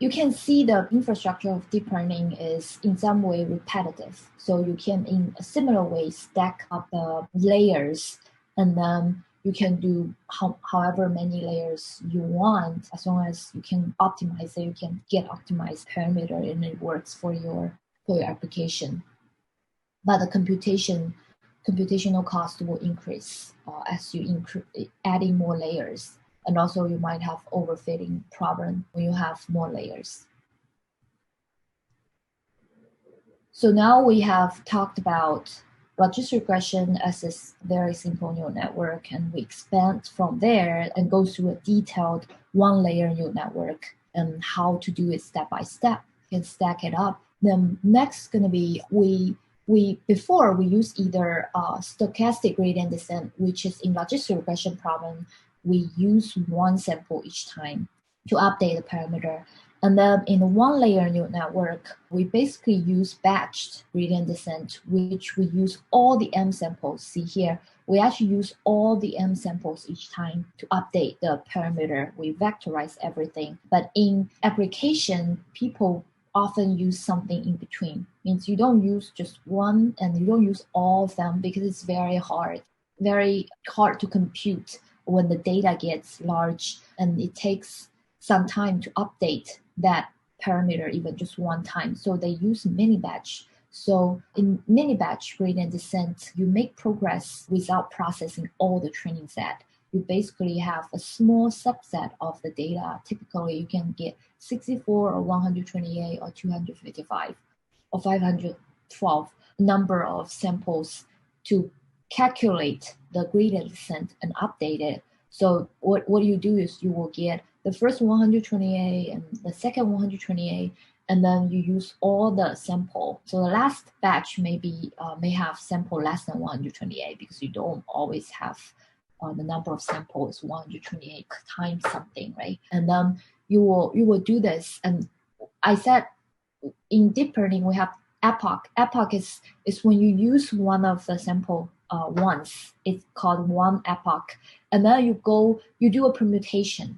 You can see the infrastructure of deep learning is in some way repetitive. So you can, in a similar way, stack up the layers, and then you can do however many layers you want. As long as you can optimize it, you can get optimized parameter and it works for your application. But the computational cost will increase as you adding more layers. And also you might have overfitting problem when you have more layers. So now we have talked about logistic regression as a very simple neural network, and we expand from there and go through a detailed one-layer neural network and how to do it step by step and stack it up. Then next is going to be before we use either stochastic gradient descent, which is in logistic regression problem, we use one sample each time to update the parameter. And then in the one-layer neural network, we basically use batched gradient descent, which we use all the M samples. See here, we actually use all the M samples each time to update the parameter. We vectorize everything. But in application, people often use something in between. Means you don't use just one and you don't use all of them because it's very hard to compute when the data gets large, and it takes some time to update that parameter even just one time. So they use mini batch. So in mini batch gradient descent, you make progress without processing all the training set. You basically have a small subset of the data. Typically, you can get 64 or 128 or 255 or 512 number of samples to calculate the gradient descent and update it. So what you do is you will get the first 128 and the second 128, and then you use all the sample. So the last batch may have sample less than 128 because you don't always have the number of samples 128 times something, right? And then you will do this. And I said in deep learning we have epoch. Epoch is when you use one of the sample once. It's called one epoch, and then you do a permutation.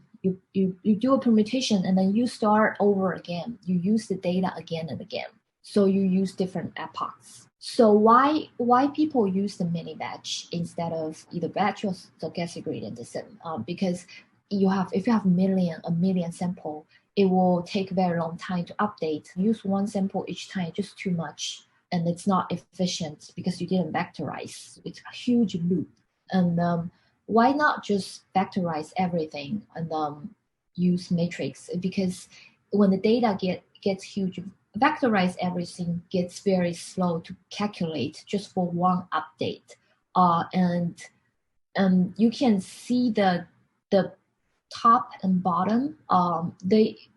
You do a permutation and then you start over again. You use the data again and again. So you use different epochs. So why people use the mini batch instead of either batch or stochastic gradient descent? Because if you have a million sample, it will take a very long time to update. Use one sample each time, just too much, and it's not efficient because you didn't vectorize. It's a huge loop. And why not just vectorize everything and use matrix? Because when the data gets huge, vectorize everything gets very slow to calculate just for one update. And you can see the top and bottom.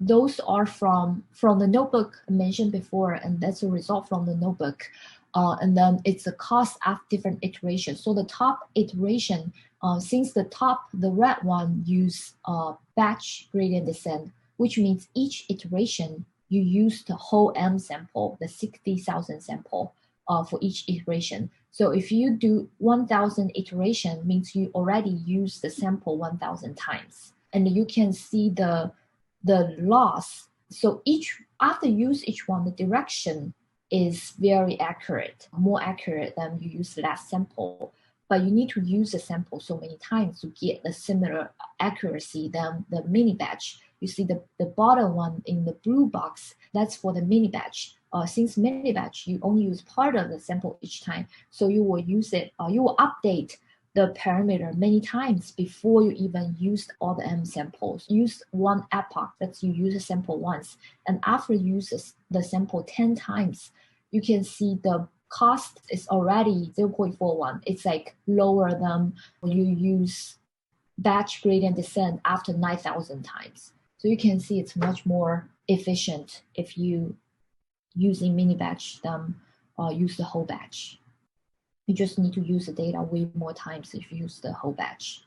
Those are from the notebook I mentioned before, and that's a result from the notebook. And then it's a cost of different iterations. So the top iteration, since the red one use batch gradient descent, which means each iteration you use the whole M sample, the 60,000 sample for each iteration. So if you do 1,000 iteration, means you already use the sample 1,000 times. And you can see the loss. So after use each one, the direction is very accurate, more accurate than you use last sample. But you need to use the sample so many times to get a similar accuracy than the mini batch. You see the bottom one in the blue box, that's for the mini batch. Since mini batch, you only use part of the sample each time. So you will use it, you will update the parameter many times before you even use all the M samples. Use one epoch, that's you use a sample once. And after you use the sample 10 times, you can see the cost is already 0.41. It's like lower than when you use batch gradient descent after 9,000 times. So you can see it's much more efficient if you using mini batch than use the whole batch. You just need to use the data way more times if you use the whole batch.